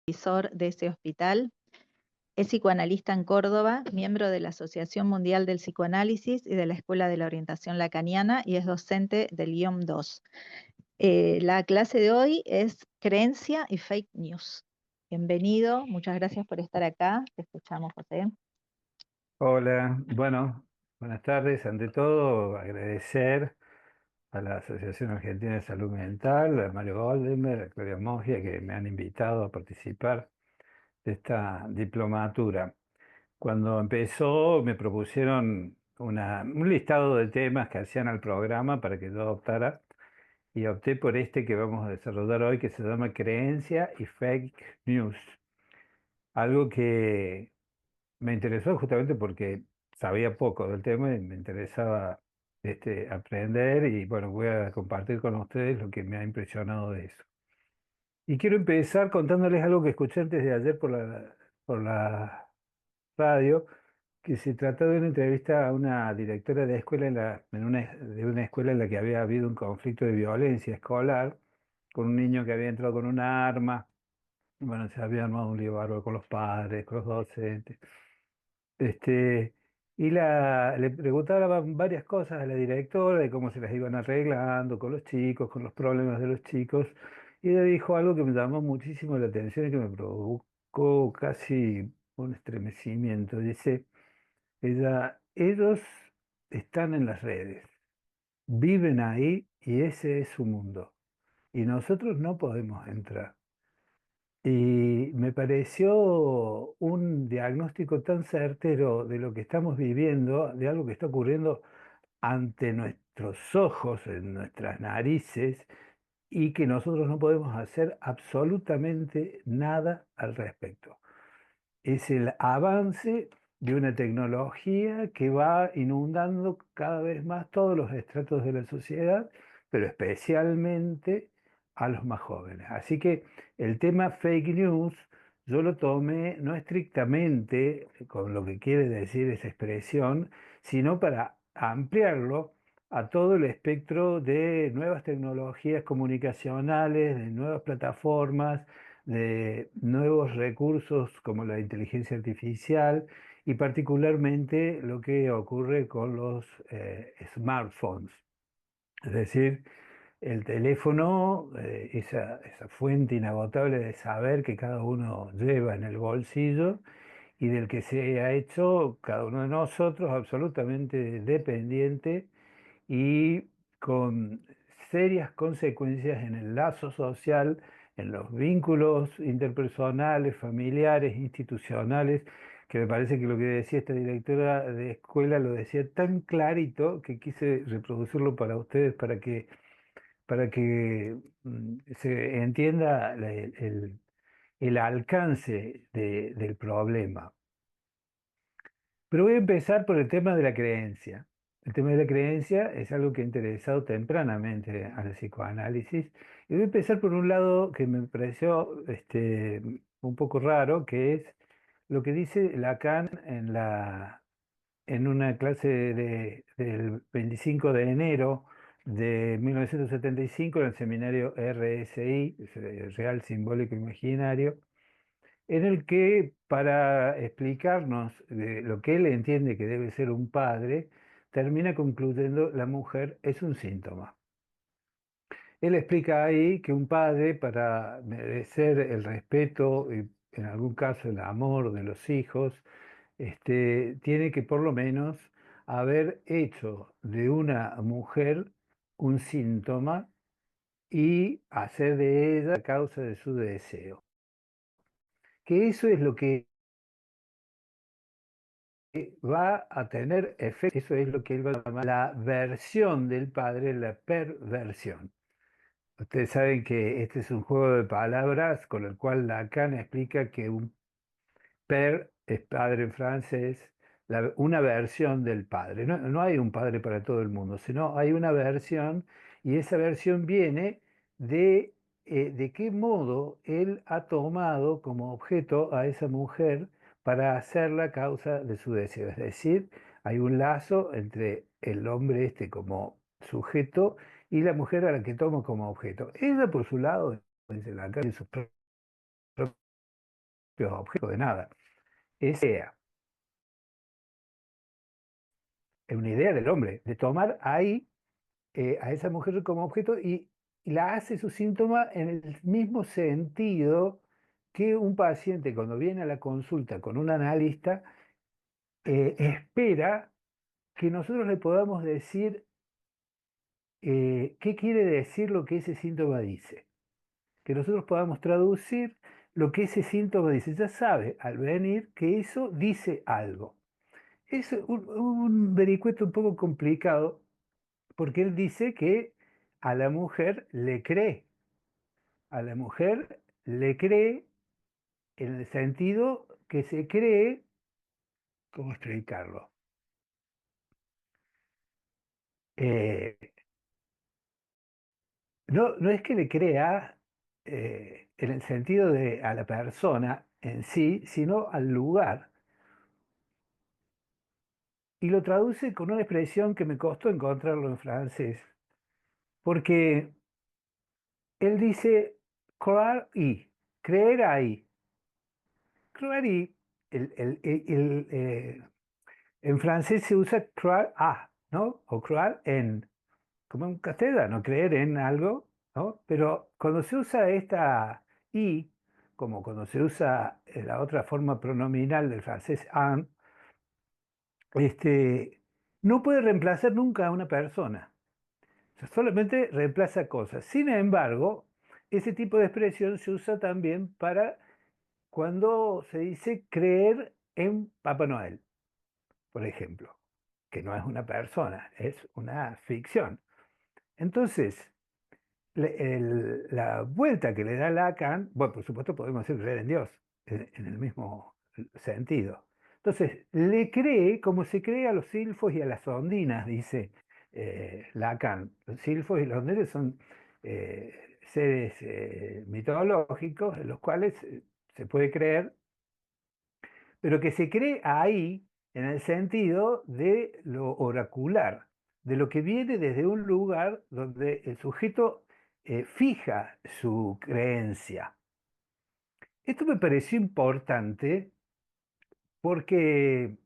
supervisor de ese hospital. Es psicoanalista en Córdoba, miembro de la Asociación Mundial del Psicoanálisis y de la Escuela de la Orientación Lacaniana y es docente del IOM 2. La clase de hoy es Creencia y Fake News. Bienvenido, muchas gracias por estar acá. Te escuchamos, José. Hola, bueno, buenas tardes. Ante todo, agradecer a la Asociación Argentina de Salud Mental, a Mario Goldenberg, a Claudia Moggia, que me han invitado a participar de esta diplomatura. Cuando empezó, me propusieron un listado de temas que hacían al programa para que yo optara, y opté por este que vamos a desarrollar hoy, que se llama Creencia y Fake News. Algo que me interesó justamente porque sabía poco del tema y me interesaba aprender y bueno, voy a compartir con ustedes lo que me ha impresionado de eso. Y quiero empezar contándoles algo que escuché antes de ayer por la radio, que se trató de una entrevista a una directora de escuela de una escuela en la que había habido un conflicto de violencia escolar con un niño que había entrado con una arma. Bueno, se había armado un lío bárbaro con los padres, con los docentes. Este, le preguntaban varias cosas a la directora de cómo se las iban arreglando con los chicos, con los problemas de los chicos. Y ella dijo algo que me llamó muchísimo la atención y que me provocó casi un estremecimiento. Dice, ellos están en las redes, viven ahí y ese es su mundo. Y nosotros no podemos entrar. Y me pareció un diagnóstico tan certero de lo que estamos viviendo, de algo que está ocurriendo ante nuestros ojos, en nuestras narices, y que nosotros no podemos hacer absolutamente nada al respecto. Es el avance de una tecnología que va inundando cada vez más todos los estratos de la sociedad, pero especialmente a los más jóvenes. Así que el tema fake news yo lo tomé no estrictamente con lo que quiere decir esa expresión, sino para ampliarlo a todo el espectro de nuevas tecnologías comunicacionales, de nuevas plataformas, de nuevos recursos como la inteligencia artificial y particularmente lo que ocurre con los smartphones. Es decir, el teléfono, esa fuente inagotable de saber que cada uno lleva en el bolsillo y del que se ha hecho cada uno de nosotros absolutamente dependiente y con serias consecuencias en el lazo social, en los vínculos interpersonales, familiares, institucionales, que me parece que lo que decía esta directora de escuela lo decía tan clarito que quise reproducirlo para ustedes para que se entienda el alcance del problema. Pero voy a empezar por el tema de la creencia. El tema de la creencia es algo que ha interesado tempranamente al psicoanálisis. Y voy a empezar por un lado que me pareció un poco raro, que es lo que dice Lacan en una clase del 25 de enero de 1975 en el seminario RSI, Real Simbólico Imaginario, en el que para explicarnos lo que él entiende que debe ser un padre, termina concluyendo la mujer es un síntoma. Él explica ahí que un padre, para merecer el respeto y en algún caso el amor de los hijos, tiene que por lo menos haber hecho de una mujer un síntoma y hacer de ella la causa de su deseo. Que eso es lo que va a tener efecto, eso es lo que él va a llamar la versión del padre, la perversión. Ustedes saben que este es un juego de palabras con el cual Lacan explica que un père es padre en francés, una versión del padre. No, no hay un padre para todo el mundo, sino hay una versión y esa versión viene de qué modo él ha tomado como objeto a esa mujer para hacerla causa de su deseo. Es decir, hay un lazo entre el hombre como sujeto y la mujer a la que toma como objeto. Ella, por su lado, dice Lacan, en sus objeto de nada. Es una idea del hombre, de tomar ahí a esa mujer como objeto y la hace su síntoma en el mismo sentido que un paciente cuando viene a la consulta con un analista espera que nosotros le podamos decir qué quiere decir lo que ese síntoma dice, que nosotros podamos traducir lo que ese síntoma dice. Ya sabe al venir que eso dice algo. Es un vericueto un poco complicado porque él dice que a la mujer le cree. A la mujer le cree en el sentido que se cree, ¿cómo explicarlo? Eh, no es que le crea en el sentido de a la persona en sí, sino al lugar. Y lo traduce con una expresión que me costó encontrarlo en francés, porque él dice croire y, creer ahí. Croire y, en francés se usa croire a, ¿no? O croire en, como en castellano, creer en algo, ¿no? Pero cuando se usa esta i, como cuando se usa la otra forma pronominal del francés en, no puede reemplazar nunca a una persona. O sea, solamente reemplaza cosas. Sin embargo, ese tipo de expresión se usa también para cuando se dice creer en Papá Noel, por ejemplo, que no es una persona, es una ficción. Entonces, la vuelta que le da Lacan, bueno, por supuesto podemos decir creer en Dios, en el mismo sentido. Entonces, le cree como se cree a los silfos y a las ondinas, dice Lacan. Los silfos y las ondinas son seres mitológicos en los cuales se puede creer, pero que se cree ahí en el sentido de lo oracular, de lo que viene desde un lugar donde el sujeto fija su creencia. Esto me pareció importante porque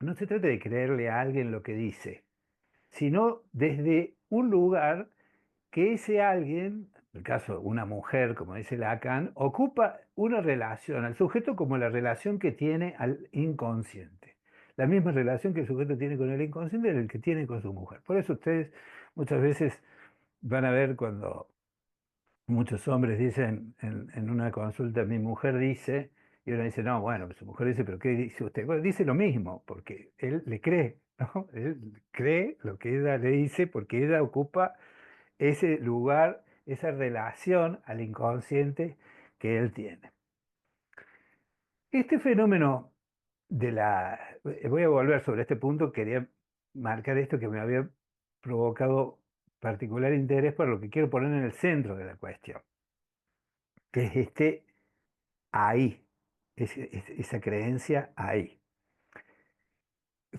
no se trata de creerle a alguien lo que dice, sino desde un lugar que ese alguien, en el caso de una mujer, como dice Lacan, ocupa una relación al sujeto como la relación que tiene al inconsciente. La misma relación que el sujeto tiene con el inconsciente es el que tiene con su mujer. Por eso ustedes muchas veces van a ver cuando muchos hombres dicen en una consulta, mi mujer dice, y uno dice, no, bueno, su mujer dice, pero ¿qué dice usted? Bueno, dice lo mismo, porque él le cree, ¿no? Él cree lo que ella le dice porque ella ocupa ese lugar, esa relación al inconsciente que él tiene. Este fenómeno voy a volver sobre este punto, quería marcar esto que me había provocado particular interés por lo que quiero poner en el centro de la cuestión, que es ahí, esa creencia ahí.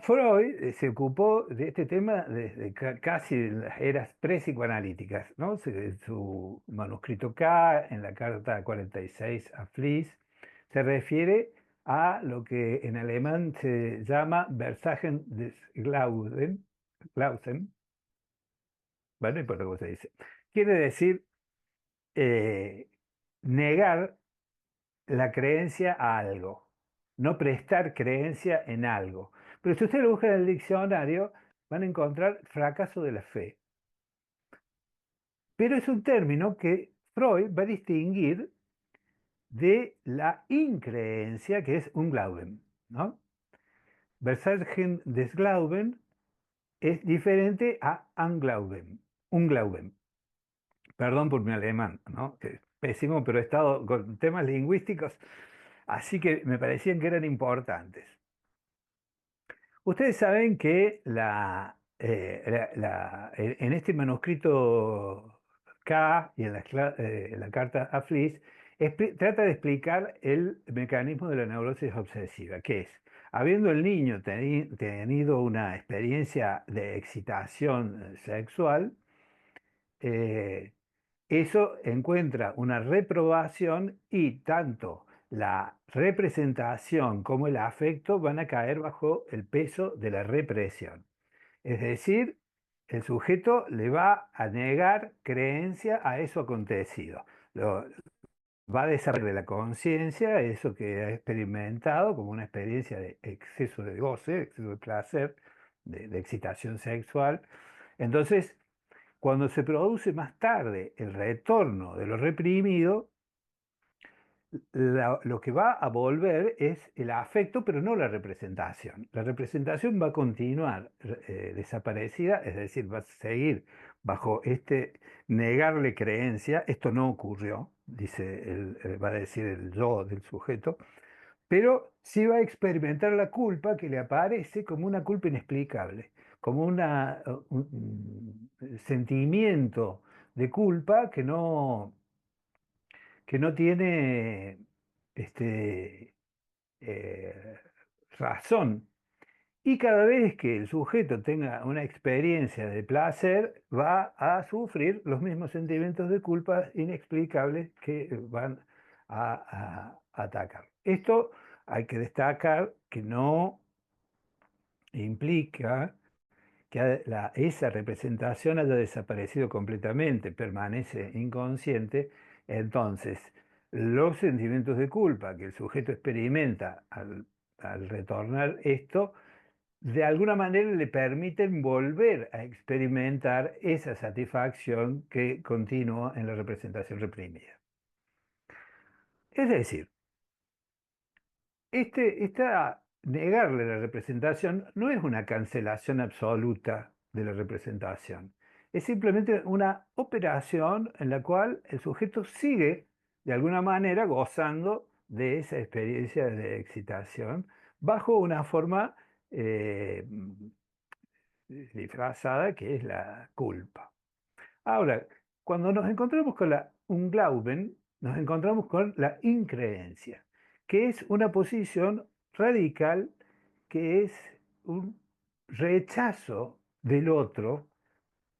Freud se ocupó de este tema desde casi las eras pre-psicoanalíticas, ¿no? En su manuscrito K, en la carta 46 a Fliess, se refiere a lo que en alemán se llama Versagen des Glauben, bueno, no importa cómo se dice. Quiere decir eh, negar la creencia a algo, no prestar creencia en algo. Pero si ustedes lo buscan en el diccionario, van a encontrar fracaso de la fe. Pero es un término que Freud va a distinguir de la increencia, que es un Glauben, ¿no? Versagen des Glauben es diferente a un Glauben. Perdón por mi alemán, ¿no? Que es pésimo, pero he estado con temas lingüísticos, así que me parecían que eran importantes. Ustedes saben que en este manuscrito K y en la carta a Fliess, trata de explicar el mecanismo de la neurosis obsesiva, que es, habiendo el niño tenido una experiencia de excitación sexual, eh, eso encuentra una reprobación y tanto la representación como el afecto van a caer bajo el peso de la represión. Es decir, el sujeto le va a negar creencia a eso acontecido. Va a desarrollar de la conciencia eso que ha experimentado como una experiencia de exceso de goce, exceso de placer, de excitación sexual. Entonces, cuando se produce más tarde el retorno de lo reprimido, lo que va a volver es el afecto, pero no la representación. La representación va a continuar desaparecida, es decir, va a seguir bajo este negarle creencia. Esto no ocurrió, dice va a decir el yo del sujeto, pero sí va a experimentar la culpa que le aparece como una culpa inexplicable, como un sentimiento de culpa que no tiene eh, razón. Y cada vez que el sujeto tenga una experiencia de placer, va a sufrir los mismos sentimientos de culpa inexplicables que van a atacar. Esto hay que destacar que no implica que esa representación haya desaparecido completamente, permanece inconsciente. Entonces, los sentimientos de culpa que el sujeto experimenta al retornar esto, de alguna manera le permiten volver a experimentar esa satisfacción que continúa en la representación reprimida. Es decir, negarle la representación no es una cancelación absoluta de la representación. Es simplemente una operación en la cual el sujeto sigue, de alguna manera, gozando de esa experiencia de excitación bajo una forma eh, disfrazada que es la culpa. Ahora, cuando nos encontramos con la Unglauben, nos encontramos con la increencia, que es una posición radical, que es un rechazo del otro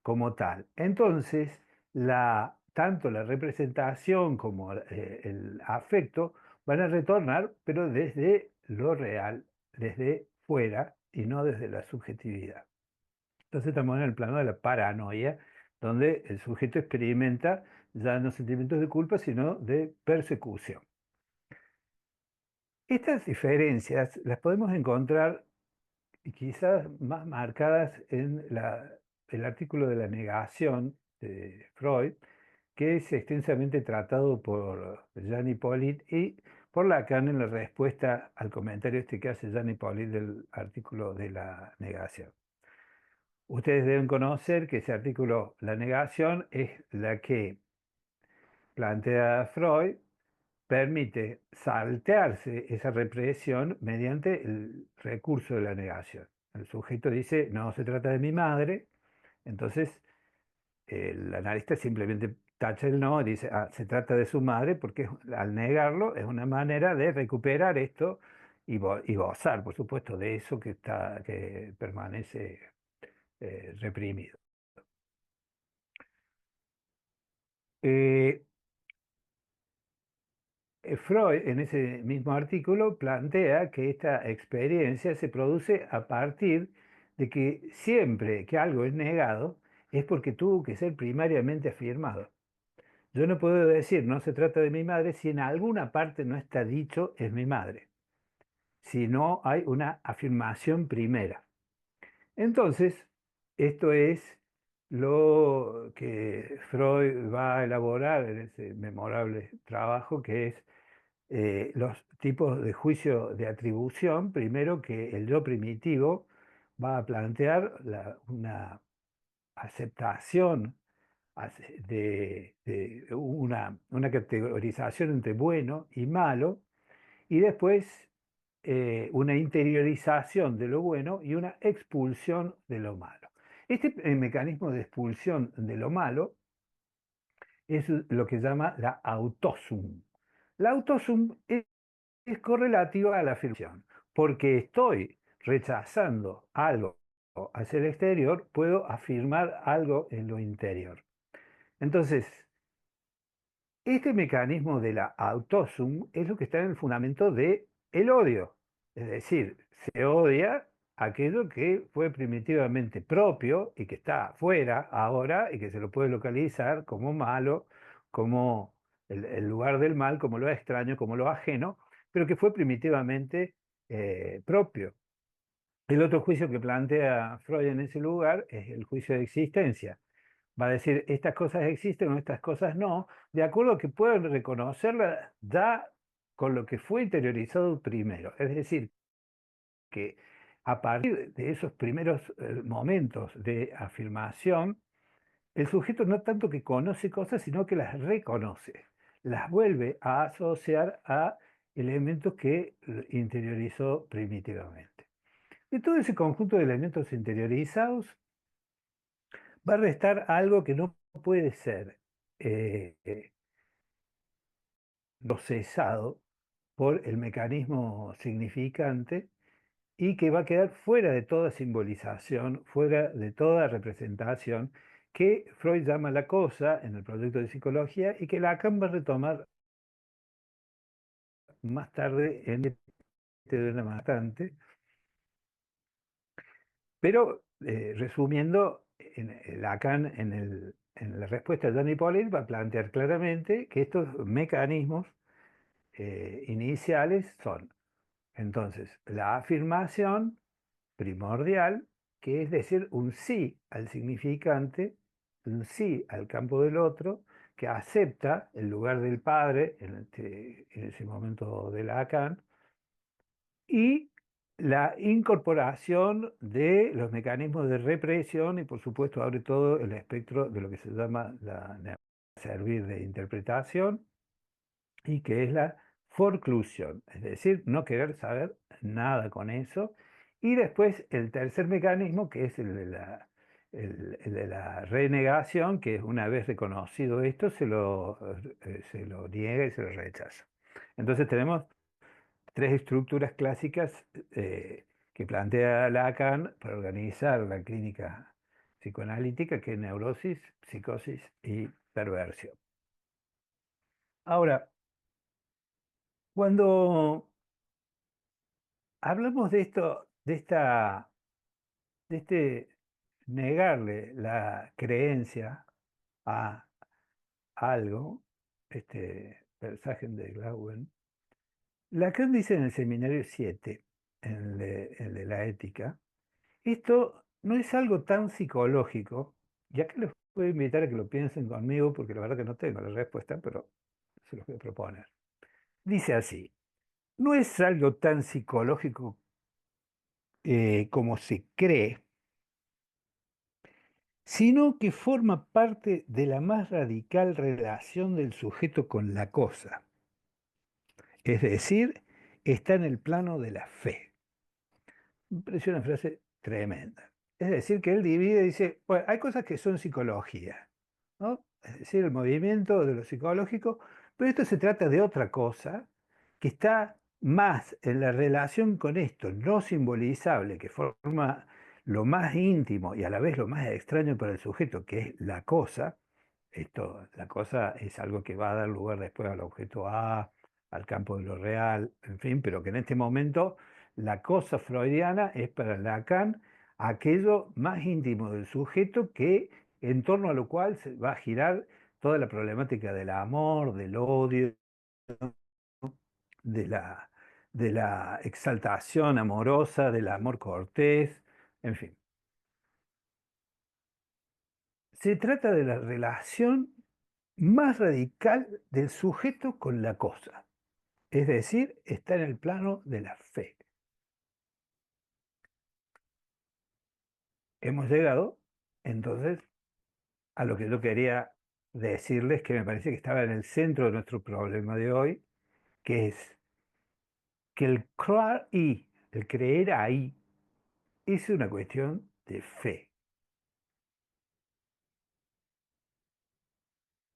como tal. Entonces, tanto la representación como el afecto van a retornar, pero desde lo real, desde fuera y no desde la subjetividad. Entonces estamos en el plano de la paranoia, donde el sujeto experimenta ya no sentimientos de culpa, sino de persecución. Estas diferencias las podemos encontrar quizás más marcadas en el artículo de la negación de Freud, que es extensamente tratado por Jean Hippolyte y por Lacan en la respuesta al comentario que hace Jean Hippolyte del artículo de la negación. Ustedes deben conocer que ese artículo, la negación, es la que plantea Freud, permite saltearse esa represión mediante el recurso de la negación. El sujeto dice, no se trata de mi madre, entonces el analista simplemente tacha el no y dice, se trata de su madre, porque al negarlo es una manera de recuperar esto y gozar, por supuesto, de eso que permanece reprimido. Eh, Freud, en ese mismo artículo, plantea que esta experiencia se produce a partir de que siempre que algo es negado es porque tuvo que ser primariamente afirmado. Yo no puedo decir no se trata de mi madre si en alguna parte no está dicho es mi madre, si no hay una afirmación primera. Entonces, esto es lo que Freud va a elaborar en ese memorable trabajo, que es los tipos de juicio de atribución. Primero, que el yo primitivo va a plantear una aceptación de una categorización entre bueno y malo, y después una interiorización de lo bueno y una expulsión de lo malo. Este mecanismo de expulsión de lo malo es lo que llama la autosum. La autosum es correlativa a la afirmación, porque estoy rechazando algo hacia el exterior, puedo afirmar algo en lo interior. Entonces, Este mecanismo de la autosum es lo que está en el fundamento de el odio. Es decir, se odia aquello que fue primitivamente propio y que está afuera ahora y que se lo puede localizar como malo, como el lugar del mal, como lo extraño, como lo ajeno, pero que fue primitivamente propio. El otro juicio que plantea Freud en ese lugar es el juicio de existencia. Va a decir, estas cosas existen o estas cosas no, de acuerdo a que pueden reconocerlas ya con lo que fue interiorizado primero. Es decir, que a partir de esos primeros momentos de afirmación, el sujeto no tanto que conoce cosas, sino que las reconoce, las vuelve a asociar a elementos que interiorizó primitivamente. De todo ese conjunto de elementos interiorizados, va a restar algo que no puede ser eh, eh, procesado por el mecanismo significante y que va a quedar fuera de toda simbolización, fuera de toda representación, que Freud llama la cosa en el proyecto de psicología y que Lacan va a retomar más tarde en de una bastante. Pero resumiendo, Lacan en la respuesta de Johnny Pauling va a plantear claramente que estos mecanismos iniciales son, entonces, la afirmación primordial, que es decir un sí al significante, un sí al campo del otro, que acepta el lugar del padre en ese momento de Lacan, y la incorporación de los mecanismos de represión y por supuesto abre todo el espectro de lo que se llama la servir de interpretación y que es la forclusión, es decir, no querer saber nada con eso. Y después el tercer mecanismo, que es el de la renegación, que es una vez reconocido esto, se lo niega y se lo rechaza. Entonces tenemos tres estructuras clásicas que plantea Lacan para organizar la clínica psicoanalítica, que es neurosis, psicosis y perversión. Ahora, cuando hablamos de esto, de este negarle la creencia a algo, este Versagen de Glauben, Lacan dice en el seminario 7, el de la ética, esto no es algo tan psicológico, y acá les voy a invitar a que lo piensen conmigo, porque la verdad que no tengo la respuesta, pero se los voy a proponer. Dice así, no es algo tan psicológico como se cree, sino que forma parte de la más radical relación del sujeto con la cosa. Es decir, está en el plano de la fe. Me parece una frase tremenda. Es decir, que él divide y dice, bueno, hay cosas que son psicología, ¿no? Es decir, el movimiento de lo psicológico, pero esto se trata de otra cosa que está más en la relación con esto no simbolizable, que forma lo más íntimo y a la vez lo más extraño para el sujeto, que es la cosa. Esto, la cosa es algo que va a dar lugar después al objeto A, al campo de lo real, en fin, pero que en este momento la cosa freudiana es para Lacan aquello más íntimo del sujeto que en torno a lo cual se va a girar toda la problemática del amor, del odio, de de la exaltación amorosa, del amor cortés, en fin. Se trata de la relación más radical del sujeto con la cosa, es decir, está en el plano de la fe. Hemos llegado, entonces, a lo que yo quería decirles, que me parece que estaba en el centro de nuestro problema de hoy, que es que el creer ahí, es una cuestión de fe.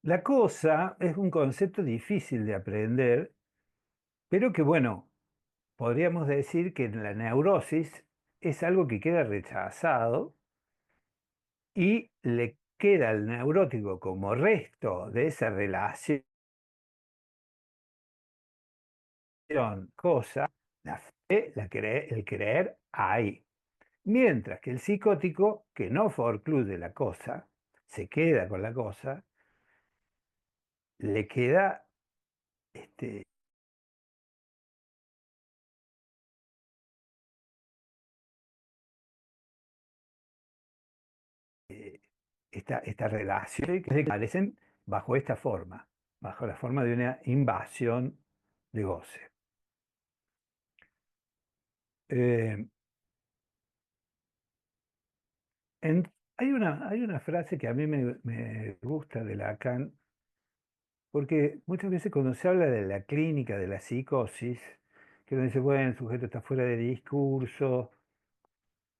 La cosa es un concepto difícil de aprender, pero que, bueno, podríamos decir que en la neurosis es algo que queda rechazado y le queda al neurótico como resto de esa relación cosa, la fe, el creer ahí. Mientras que el psicótico, que no forcluye la cosa, se queda con la cosa, le queda este, esta relación que aparecen bajo esta forma, bajo la forma de una invasión de goce. Eh, hay una frase que a mí me gusta de Lacan, porque muchas veces cuando se habla de la clínica, de la psicosis, que uno dice, bueno, el sujeto está fuera de discurso,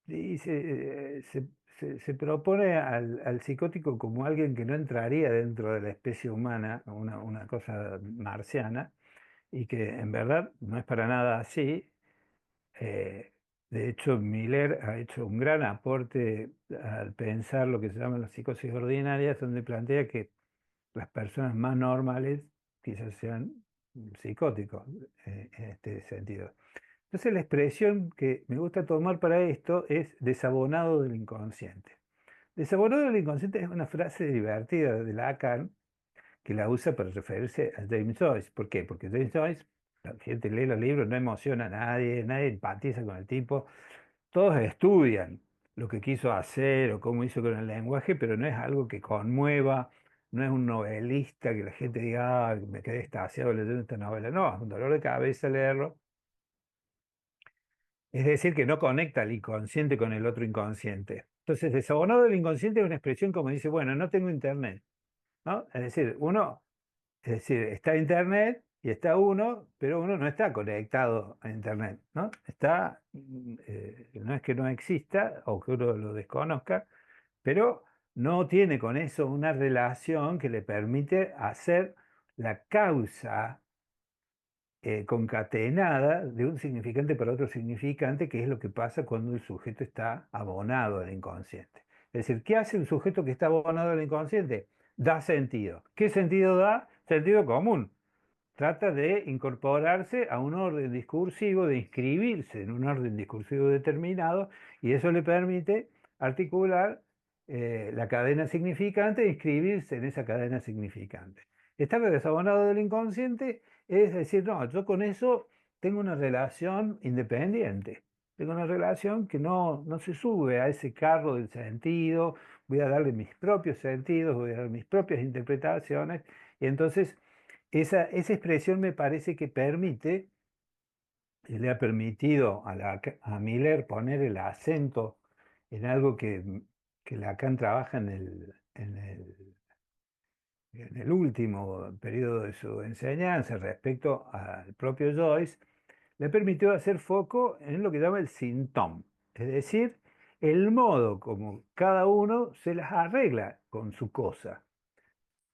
y se propone al psicótico como alguien que no entraría dentro de la especie humana, una cosa marciana, y que en verdad no es para nada así. Eh, de hecho, Miller ha hecho un gran aporte al pensar lo que se llama las psicosis ordinarias, donde plantea que las personas más normales quizás sean psicóticos en este sentido. Entonces la expresión que me gusta tomar para esto es desabonado del inconsciente. Desabonado del inconsciente es una frase divertida de Lacan que la usa para referirse a James Joyce. ¿Por qué? Porque James Joyce, la gente lee los libros, no emociona a nadie, nadie empatiza con el tipo, todos estudian lo que quiso hacer o cómo hizo con el lenguaje, pero no es algo que conmueva, no es un novelista que la gente diga, "Ah, me quedé extasiado leyendo esta novela". No, es un dolor de cabeza leerlo. Es decir, que no conecta el inconsciente con el otro inconsciente. Entonces, desabonado del inconsciente es una expresión como dice, bueno, no tengo internet, ¿no? Es decir, está internet y está uno, pero uno no está conectado a internet, ¿no? No es que no exista o que uno lo desconozca, pero no tiene con eso una relación que le permite hacer la causa concatenada de un significante para otro significante, que es lo que pasa cuando el sujeto está abonado al inconsciente. Es decir, ¿qué hace un sujeto que está abonado al inconsciente? Da sentido. ¿Qué sentido da? Sentido común. Trata de incorporarse a un orden discursivo, de inscribirse en un orden discursivo determinado, y eso le permite articular la cadena significante e inscribirse en esa cadena significante. Estar desabonado del inconsciente es decir, no, yo con eso tengo una relación independiente, tengo una relación que no se sube a ese carro del sentido, voy a darle mis propios sentidos, voy a dar mis propias interpretaciones, y entonces esa expresión me parece que permite, y le ha permitido a Miller poner el acento en algo que Lacan trabaja en el último periodo de su enseñanza respecto al propio Joyce, le permitió hacer foco en lo que llama el symptom, es decir, el modo como cada uno se las arregla con su cosa,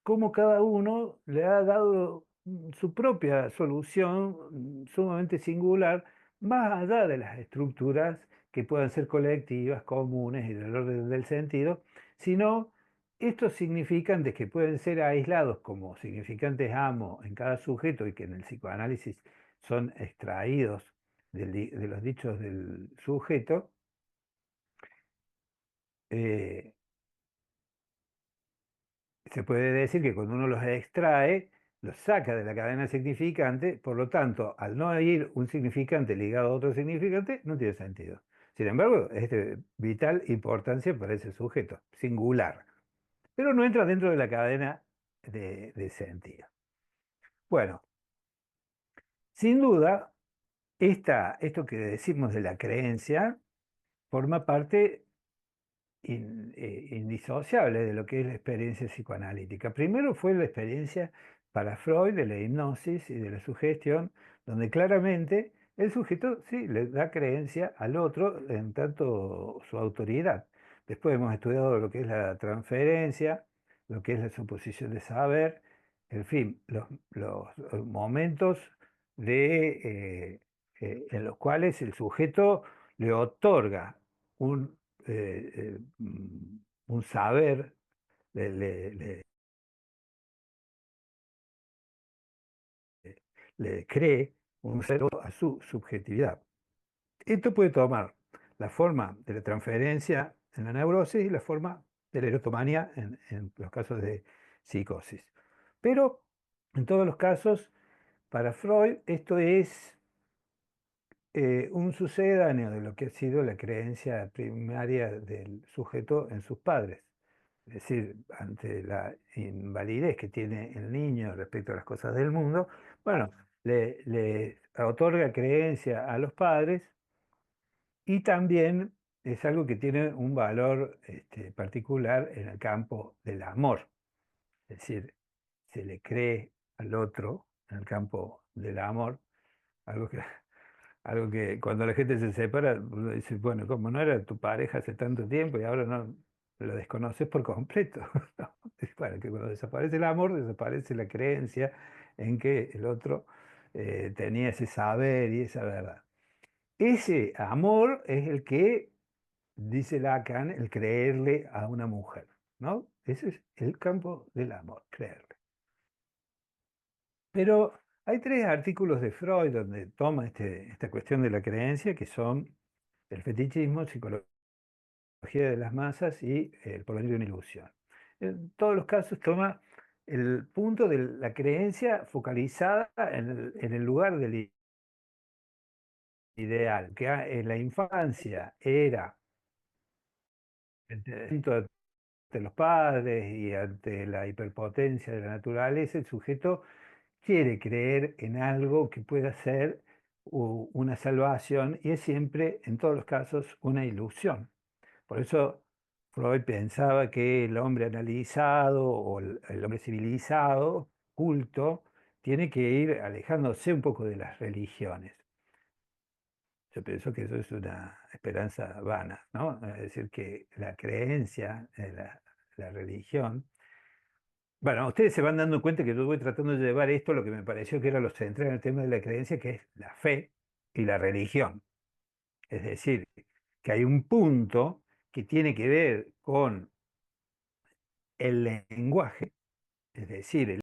cómo cada uno le ha dado su propia solución sumamente singular, más allá de las estructuras que puedan ser colectivas, comunes y del orden del sentido, sino estos significantes que pueden ser aislados como significantes amo en cada sujeto y que en el psicoanálisis son extraídos de los dichos del sujeto, eh, se puede decir que cuando uno los extrae, los saca de la cadena significante, por lo tanto, al no ir un significante ligado a otro significante, no tiene sentido. Sin embargo, es de vital importancia para ese sujeto, singular, pero no entra dentro de la cadena de sentido. Bueno, sin duda, esto que decimos de la creencia forma parte indisociable de lo que es la experiencia psicoanalítica. Primero fue la experiencia para Freud de la hipnosis y de la sugestión, donde claramente el sujeto sí le da creencia al otro en tanto su autoridad. Después hemos estudiado lo que es la transferencia, lo que es la suposición de saber, en fin, los momentos en los cuales el sujeto le otorga un un saber, le cree un ser a su subjetividad. Esto puede tomar la forma de la transferencia en la neurosis y la forma de la erotomanía en los casos de psicosis. Pero en todos los casos, para Freud, esto es un sucedáneo de lo que ha sido la creencia primaria del sujeto en sus padres. Es decir, ante la invalidez que tiene el niño respecto a las cosas del mundo, bueno, le otorga creencia a los padres y también es algo que tiene un valor particular en el campo del amor. Es decir, se le cree al otro en el campo del amor, algo que, algo que cuando la gente se separa, uno dice, bueno, como no era tu pareja hace tanto tiempo y ahora no lo desconoces por completo. ¿No? Bueno, que cuando desaparece el amor, desaparece la creencia en que el otro tenía ese saber y esa verdad. Ese amor es el que, dice Lacan, el creerle a una mujer, ¿no? Ese es el campo del amor, creerle. Pero hay tres artículos de Freud donde toma esta cuestión de la creencia, que son el fetichismo, psicología de las masas y el porvenir de una ilusión. En todos los casos toma el punto de la creencia focalizada en el lugar del ideal, que en la infancia era ante los padres y ante la hiperpotencia de la naturaleza, el sujeto quiere creer en algo que pueda ser una salvación y es siempre, en todos los casos, una ilusión. Por eso Freud pensaba que el hombre analizado o el hombre civilizado, culto, tiene que ir alejándose un poco de las religiones. Yo pienso que eso es una esperanza vana, ¿no? Es decir, que la creencia, la religión. Bueno, ustedes se van dando cuenta que yo voy tratando de llevar esto a lo que me pareció que era lo central en el tema de la creencia, que es la fe y la religión. Es decir, que hay un punto que tiene que ver con el lenguaje, es decir,